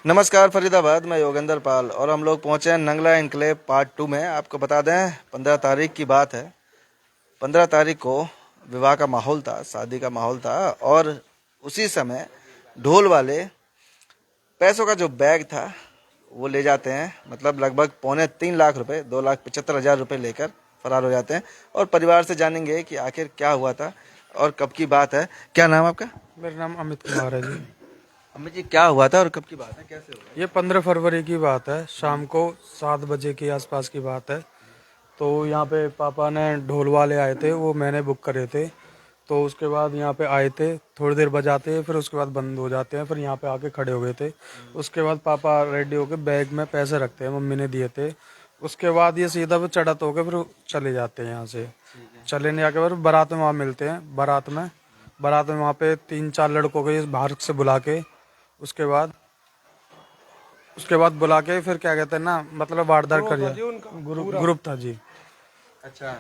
नमस्कार फरीदाबाद, मैं योगेंद्र पाल और हम लोग पहुंचे हैं नंगला इनक्लेव पार्ट 2 में। आपको बता दें 15 तारीख की बात है। 15 तारीख को विवाह का माहौल था, शादी का माहौल था और उसी समय ढोल वाले पैसों का जो बैग था वो ले जाते हैं। मतलब लगभग 2.25 लाख रुपए, 2,75,000 रुपये लेकर फरार हो जाते हैं। और परिवार से जानेंगे कि आखिर क्या हुआ था और कब की बात है। क्या नाम आपका? मेरा नाम अमित कुमार है जी। अमित जी, क्या हुआ था और कब की बात है, कैसे हुआ? ये 15 फरवरी की बात है, शाम को 7 बजे के आसपास की बात है। तो यहाँ पे पापा ने ढोल वाले आए थे, वो मैंने बुक करे थे। तो उसके बाद यहाँ पे आए थे, थोड़ी देर बजाते हैं, फिर उसके बाद बंद हो जाते हैं। फिर यहाँ पे आके खड़े हो गए थे। उसके बाद पापा रेडी होके बैग में पैसे रखते हैं, मम्मी ने दिए थे। उसके बाद ये सीधा फिर चढ़त होके फिर चले जाते हैं यहाँ से। चले नहीं आके फिर बारात में वहाँ मिलते हैं। बारात में वहाँ पे 3-4 लड़कों को बाहर से बुला के उसके बाद बुला के फिर क्या कहते हैं ना, मतलब वारदात करिए। ग्रुप था जी। अच्छा,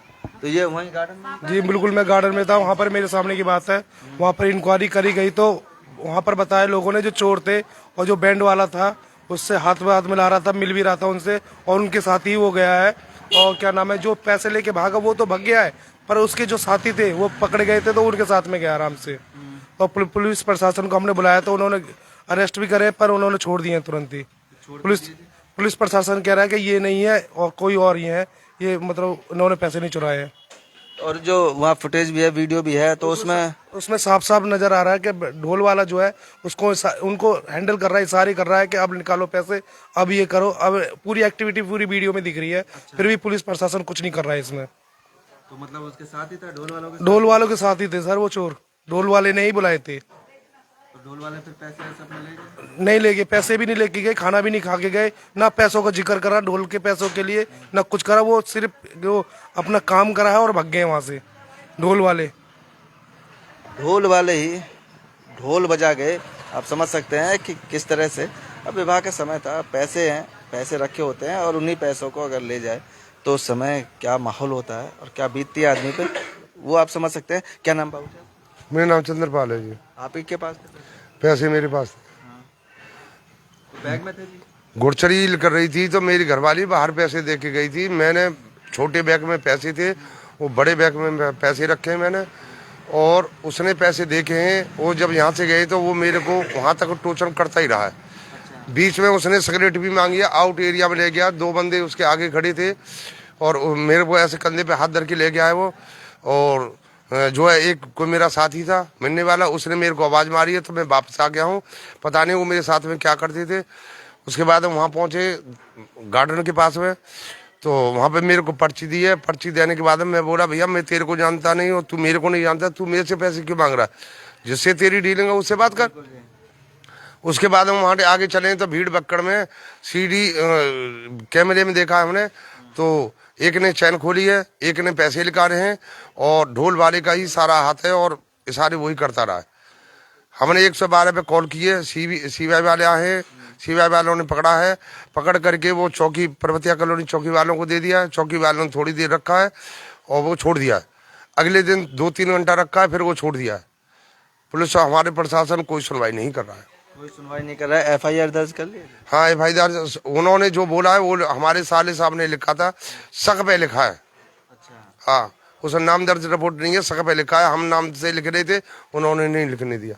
तो ये वहीं गार्डन में? जी बिल्कुल, मैं गार्डन में था। वहाँ पर मेरे सामने की बात है, वहाँ पर इंक्वायरी करी गई तो वहाँ पर बताया लोगों ने, जो चोर थे और जो बैंड वाला था उससे हाथ में हाथ मिला रहा था, मिल भी रहा था उनसे, और उनके साथ ही वो गया है। और क्या नाम है, जो पैसे लेके भागा वो तो भाग गया है, पर उसके जो साथी थे वो पकड़े गए थे, तो उनके साथ में गया आराम से। और पुलिस प्रशासन को हमने बुलाया तो उन्होंने अरेस्ट भी करे, पर उन्होंने छोड़ दिए तुरंत ही। पुलिस प्रशासन कह रहा है कि ये नहीं है और कोई और ही है, ये मतलब उन्होंने पैसे नहीं चुराए हैं। और जो वहाँ फुटेज भी है, वीडियो भी है, तो उसमें साफ साफ नजर आ रहा है कि ढोल वाला जो है उसको उनको हैंडल कर रहा है, इशारे कर रहा है कि अब निकालो पैसे, अब ये करो। अब पूरी एक्टिविटी पूरी वीडियो में दिख रही है। अच्छा। फिर भी पुलिस प्रशासन कुछ नहीं कर रहा है इसमें। तो मतलब उसके साथ ही था, ढोल वालों के साथ ही थे सर वो चोर। ढोल वाले ने ही बुलाए थे। तो ढोल वाले फिर पैसे सब ले गए? नहीं ले गए, पैसे भी नहीं लेके गए, खाना भी नहीं खा के गए, ना पैसों का जिक्र करा ढोल के पैसों के लिए, ना कुछ करा। वो सिर्फ जो अपना काम करा है और भाग गए वहां से ढोल वाले ही ढोल बजा गए। आप समझ सकते हैं कि किस तरह से। अब विवाह का समय था, पैसे हैं, पैसे रखे होते हैं और उन्हीं पैसों को अगर ले जाए तो उस समय क्या माहौल होता है और क्या बीतती है आदमी पे, वो आप समझ सकते हैं। क्या नाम बाबू? मेरा नाम चंद्रपाल है जी। आप ही के पास पैसे मेरे पास तो बैग में थे जी? घुड़चरी कर रही थी तो मेरी घरवाली बाहर पैसे दे के गई थी। मैंने छोटे बैग में पैसे थे, वो बड़े बैग में पैसे रखे मैंने, और उसने पैसे देखे हैं। वो जब यहाँ से गए तो वो मेरे को वहाँ तक टोचन करता ही रहा है। अच्छा। बीच में उसने सिगरेट भी मांगी, आउट एरिया में ले गया। 2 बंदे उसके आगे खड़े थे और मेरे को ऐसे कंधे पे हाथ धर के ले गया है वो। और जो है एक कोई मेरा साथी था मिलने वाला, उसने मेरे को आवाज़ मारी है तो मैं वापस आ गया हूँ। पता नहीं वो मेरे साथ में क्या करते थे। उसके बाद हम वहाँ पहुँचे गार्डन के पास में, तो वहाँ पे मेरे को पर्ची दी है। पर्ची देने के बाद मैं बोला, भैया मैं तेरे को जानता नहीं और तू मेरे को नहीं जानता, तू मेरे से पैसे क्यों मांग रहा है? जिससे तेरी डीलिंग है उससे बात कर। उसके बाद हम वहाँ आगे चले तो भीड़ बक्कड़ में सीडी कैमरे में देखा हमने, तो एक ने चैन खोली है, एक ने पैसे निकाले हैं, और ढोल वाले का ही सारा हाथ है और इशारे वही करता रहा है। हमने 112 पे कॉल किए, सीबीआई वाले आए हैं, सीबीआई वालों ने पकड़ा है। पकड़ करके वो चौकी पर्वतिया कॉलोनी चौकी वालों को दे दिया है। चौकी वालों ने थोड़ी देर रखा है और वो छोड़ दिया है। अगले दिन 2-3 घंटा रखा है, फिर वो छोड़ दिया है। पुलिस और हमारे प्रशासन कोई सुनवाई नहीं कर रहा है। कोई सुनवाई नहीं कर रहा है। FIR दर्ज कर लिया? हाँ, FIR उन्होंने जो बोला है वो हमारे साले साहब ने लिखा था, शक पे लिखा है। अच्छा। हाँ, उसमें नाम दर्ज रिपोर्ट नहीं है, शक पे लिखा है। हम नाम से लिख रहे थे, उन्होंने नहीं लिखने दिया।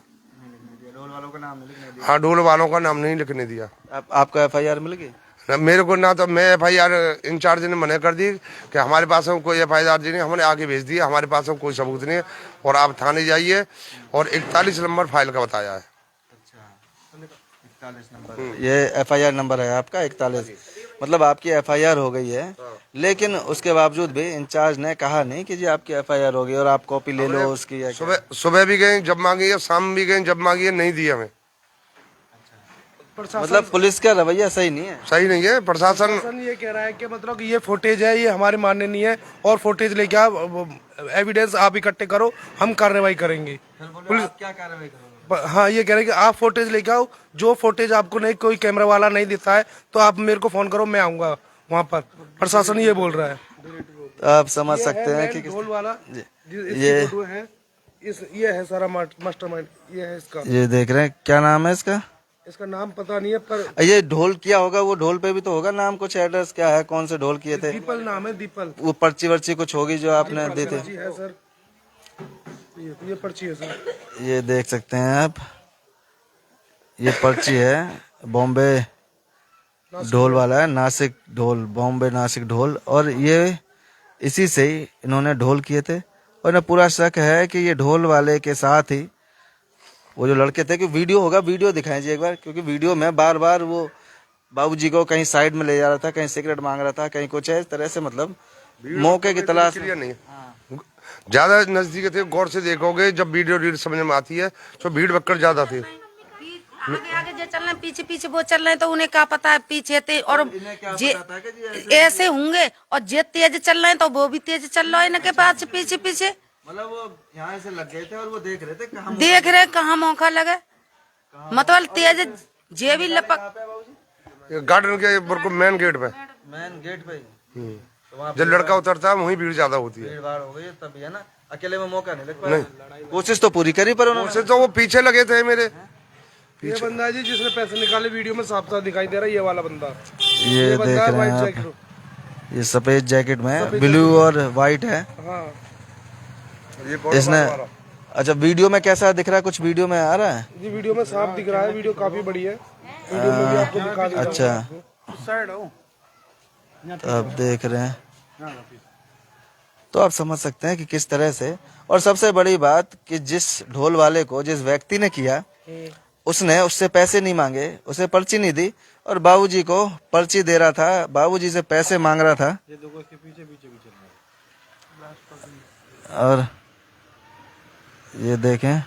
ढोल वालों का नाम नहीं लिखने दिया? हाँ, ढोल वालों का नाम नहीं लिखने दिया। आपका FIR मिल गई? मेरे को ना, तो मैं FIR इंचार्ज ने मना कर दी कि हमारे पास में कोई FIR नहीं, हमने आगे भेज दिया, हमारे पास में कोई सबूत नहीं है और आप थाने जाइए। और 41 नंबर फाइल का बताया है। अच्छा, 41 नंबर ये FIR नंबर है आपका 41। मतलब आपकी FIR हो गई है, लेकिन उसके बावजूद भी इंचार्ज ने कहा नहीं कि जी आपकी FIR हो गई और आप कॉपी ले लो उसकी? सुबह भी गए, जब मांगी है, शाम भी गए, जब मांगी है, नहीं दिया हमें। मतलब पुलिस का रवैया सही नहीं है? सही नहीं है। प्रशासन ये कह रहा है कि मतलब ये फुटेज है, ये हमारे मान्य नहीं है, और फुटेज लेके आप एविडेंस आप इकट्ठे करो, हम कार्रवाई करेंगे। पुलिस क्या कार्रवाई करोगे? हाँ, ये कह रहे हैं कि आप फुटेज लेके आओ, जो फुटेज आपको नहीं, कोई कैमरा वाला नहीं देता है तो आप मेरे को फोन करो, मैं आऊंगा वहाँ पर। प्रशासन ये बोल रहा है। तो आप समझ सकते हैं कि ढोल वाला ये ये है सारा मास्टरमाइंड, ये है इसका। ये देख रहे हैं, क्या नाम है इसका? इसका नाम पता नहीं है, पर ये ढोल किया होगा, वो ढोल पे भी तो होगा नाम, कुछ एड्रेस क्या है, कौन से ढोल किए थे? दीपल नाम है, दीपल। वो पर्ची वर्ची कुछ होगी जो आपने दी थी? पर्ची है सर, ये पर्ची है सर। ये देख सकते हैं आप, ये पर्ची है, बॉम्बे ढोल वाला है, नासिक ढोल, बॉम्बे नासिक ढोल। और ये इसी से ही इन्होंने ढोल किए थे। और ना पूरा शक है कि ये ढोल वाले के साथ ही वो जो लड़के थे, कि वीडियो होगा, वीडियो दिखाएं जी एक बार, क्योंकि वीडियो में बार बार वो बाबूजी को कहीं साइड में ले जा रहा था, कहीं सिगरेट मांग रहा था, कहीं कुछ है इस तरह से, मतलब मौके की तलाश में। नहीं ज्यादा नजदीक थे, गौर से देखोगे जब वीडियो रीड समझ में आती है तो भीड़ भक्कड़ ज्यादा थी। आगे आगे जो चल रहे हैं, पीछे पीछे वो चल रहे हैं, तो उन्हें क्या पता है पीछे थे, और ऐसे होंगे, और जे तेज चल रहे हैं तो वो भी तेज चल रहा है इनके पास पीछे पीछे। मतलब वो यहाँ से लग गए थे और वो देख रहे थे कहाँ मौका लगे, मतलब तेज जे भी लपक। गार्डन के बिल्कुल मेन गेट पे, मेन गेट पे जब लड़का उतरता है वहीं भीड़ ज्यादा होती है। भीड़ भाड़ हो गई तभी, है ना? अकेले में मौका नहीं लग पाया। कोशिश तो पूरी करी पर उन्होंने। तो वो पीछे लगे थे मेरे। ये बंदा है जी जिसने पैसे निकाले, वीडियो में साफ साफ दिखाई दे रहा है, ये वाला बंदा। ये देख रहे हैं आप, ये सफेद जैकेट में ब्लू और व्हाइट है। हाँ, इसने, अच्छा वीडियो में कैसा दिख रहा है, कुछ वीडियो में आ रहा है? जी वीडियो में साफ दिख रहा है, वीडियो काफी बड़ी है, वीडियो में भी आपको दिखा देता हूं। अच्छा, तो आप देख रहे हैं, तो आप समझ सकते हैं कि किस तरह से। और सबसे बड़ी बात कि जिस ढोल वाले को, जिस व्यक्ति ने किया, उसने उससे पैसे नहीं मांगे, उसे पर्ची नहीं दी, और बाबूजी को पर्ची दे रहा था, बाबूजी से पैसे मांग रहा था। और ये देखें,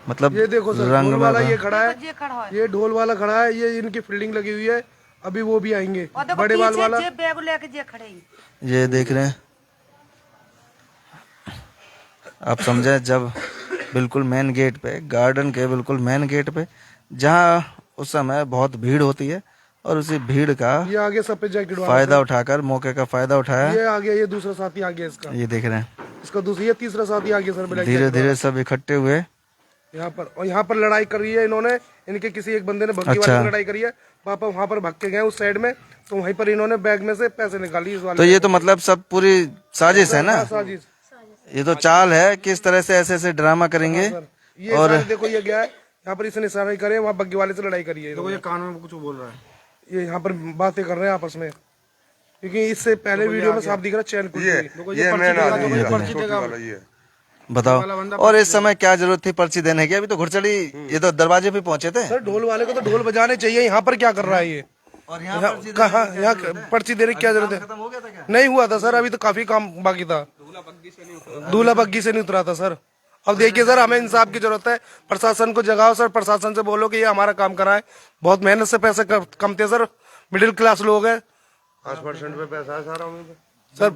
मतलब ये देखो सर, रंग ढोल में वाला ये खड़ा है, ये ढोल वाला खड़ा है, ये इनकी फील्डिंग लगी हुई है, अभी वो भी आएंगे। बड़े बाल वाला बैग लेके जे खड़े हैं। ये देख रहे हैं आप, समझे? जब बिल्कुल मेन गेट पे, गार्डन के बिल्कुल मेन गेट पे, जहाँ उस समय बहुत भीड़ होती है, और उसी भीड़ का ये आगे सफेद जैकेट वाला फायदा उठाकर, मौके का फायदा उठाया। ये आगे, ये दूसरा साथी आगे इसका, ये देख रहे हैं, इसका दूसरा, ये तीसरा साथी आगे सर, ब्लैक धीरे धीरे सब इकट्ठे हुए। यहाँ पर, और यहाँ पर लड़ाई कर रही है इन्होंने, इनके किसी एक बंदे ने भक्ति वाले से लड़ाई करी है, पापा वहाँ पर भाग के गए उस साइड में, तो वहीं पर इन्होंने बैग में से पैसे निकाली इस वाले। तो ये तो मतलब सब पूरी साजिश है ना? साजिश, ये तो चाल है, किस तरह से ऐसे ऐसे ड्रामा करेंगे। ये और देखो ये गया है, यहाँ पर इसने इशारा करे, वहाँ बग्गी वाले से लड़ाई करी है। देखो ये कान में कुछ बोल रहा है, ये यहाँ पर बातें कर रहे हैं आपस में, क्योंकि इससे पहले वीडियो में साफ दिख रहा है चैन कुछ बताओ। और इस समय क्या जरूरत थी पर्ची देने की? अभी तो घुड़चड़ी, ये तो दरवाजे पे पहुंचे थे। सर ढोल वाले को तो ढोल बजाने चाहिए, यहाँ पर क्या कर रहा है ये? और यहाँ पर्ची देने की क्या जरूरत है? हो गया था क्या? नहीं हुआ था सर, अभी तो काफी काम बाकी था, दूल्हा बग्गी से नहीं उतरा था सर। अब देखिए सर, हमें इंसाफ की जरूरत है, प्रशासन को जगाओ सर, प्रशासन से बोलो कि ये हमारा काम कराए, बहुत मेहनत से पैसे कम थे सर, मिडिल क्लास लोग हैं, 5% पे पैसा है सारा सर।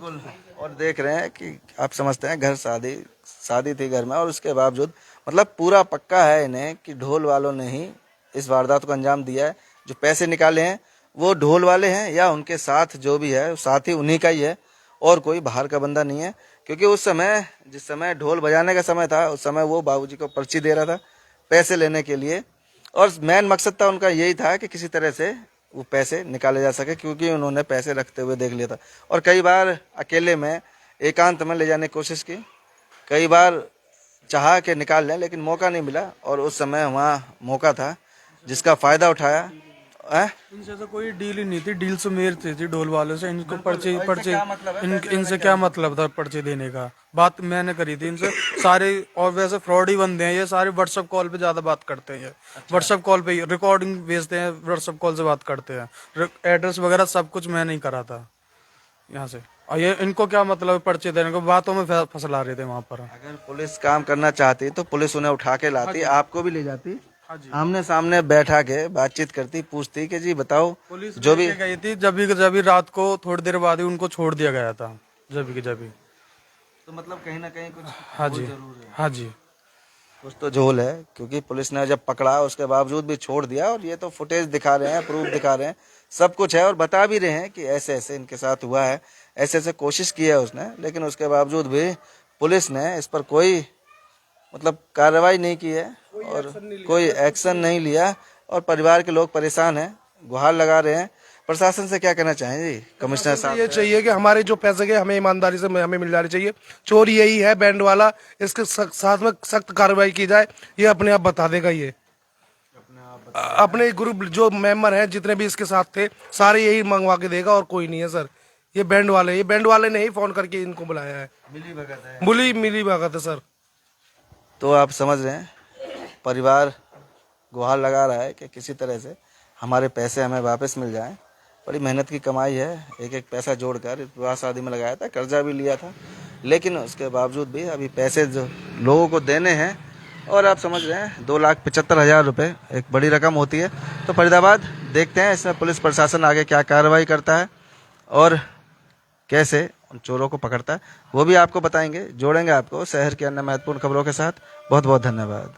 और देख रहे हैं कि आप समझते हैं, घर शादी थी घर में, और उसके बावजूद मतलब पूरा पक्का है इन्हें कि ढोल वालों ने ही इस वारदात को अंजाम दिया है। जो पैसे निकाले हैं वो ढोल वाले हैं, या उनके साथ जो भी है साथी उन्हीं का ही है, और कोई बाहर का बंदा नहीं है। क्योंकि उस समय, जिस समय ढोल बजाने का समय था, उस समय वो बाबूजी को पर्ची दे रहा था पैसे लेने के लिए, और मेन मकसद था उनका यही था कि किसी तरह से वो पैसे निकाले जा सके, क्योंकि उन्होंने पैसे रखते हुए देख लिया था। और कई बार अकेले में, एकांत में ले जाने की कोशिश की, कई बार चाहा के निकाल लें, लेकिन मौका नहीं मिला, और उस समय वहाँ मौका था जिसका फायदा उठाया। इनसे तो कोई डील ही नहीं थी, डील से मेर थी ढोल वालों से। इनको पर्चे इनसे क्या मतलब था पर्चे देने का? बात मैंने करी थी इनसे सारे, और वैसे फ्रॉड ही बंदे हैं ये सारे, व्हाट्सएप कॉल पे ज्यादा बात करते हैं। व्हाट्सएप कॉल पे रिकॉर्डिंग भेजते हैं, व्हाट्सएप कॉल से बात करते हैं, एड्रेस वगैरह सब कुछ मैंने ही करा था यहाँ से। और ये इनको क्या मतलब पर्चे देने को? बातों में फंसला रहे थे वहाँ पर। अगर पुलिस काम करना चाहती तो पुलिस उन्हें उठा के लाती, आपको भी ले जाती, आमने सामने बैठा के बातचीत करती, पूछती कि जी बताओ। पुलिस जो भी गई थी, जब भी रात को थोड़ी देर बाद ही उनको छोड़ दिया गया था, जब भी तो मतलब कहीं ना कहीं कुछ हाँ जी, हाँ जी, कुछ तो झोल है, क्योंकि पुलिस ने जब पकड़ा उसके बावजूद भी छोड़ दिया। और ये तो फुटेज दिखा रहे हैं, प्रूफ दिखा रहे हैं, सब कुछ है, और बता भी रहे हैं कि ऐसे ऐसे इनके साथ हुआ है, ऐसे ऐसे कोशिश की है उसने, लेकिन उसके बावजूद भी पुलिस ने इस पर कोई मतलब कार्रवाई नहीं की है और कोई एक्शन नहीं लिया और परिवार के लोग परेशान हैं, गुहार लगा रहे हैं। प्रशासन से क्या कहना चाहेंगे जी कमिश्नर साहब? ये चाहिए कि हमारे जो पैसे के हमें ईमानदारी से हमें मिल जाने चाहिए। चोर यही है बैंड वाला, इसके साथ में सख्त कार्रवाई की जाए। ये अपने आप बता देगा। ये अपने ग्रुप जो मेंबर हैं जितने भी इसके साथ थे सारे यही मंगवा के देगा और कोई नहीं है सर। ये बैंड वाले ने ही फोन करके इनको बुलाया है। मिली भगत है सर। तो आप समझ रहे हैं, परिवार गुहार लगा रहा है कि किसी तरह से हमारे पैसे हमें वापस मिल जाएं। बड़ी मेहनत की कमाई है, एक एक पैसा जोड़कर विवाह शादी में लगाया था, कर्जा भी लिया था, लेकिन उसके बावजूद भी अभी पैसे जो लोगों को देने हैं। और आप समझ रहे हैं 2,75,000 रुपये एक बड़ी रकम होती है। तो फरीदाबाद देखते हैं इसमें पुलिस प्रशासन आगे क्या कार्रवाई करता है और कैसे उन चोरों को पकड़ता है, वो भी आपको बताएंगे, जोड़ेंगे आपको शहर की अन्य महत्वपूर्ण खबरों के साथ। बहुत बहुत धन्यवाद।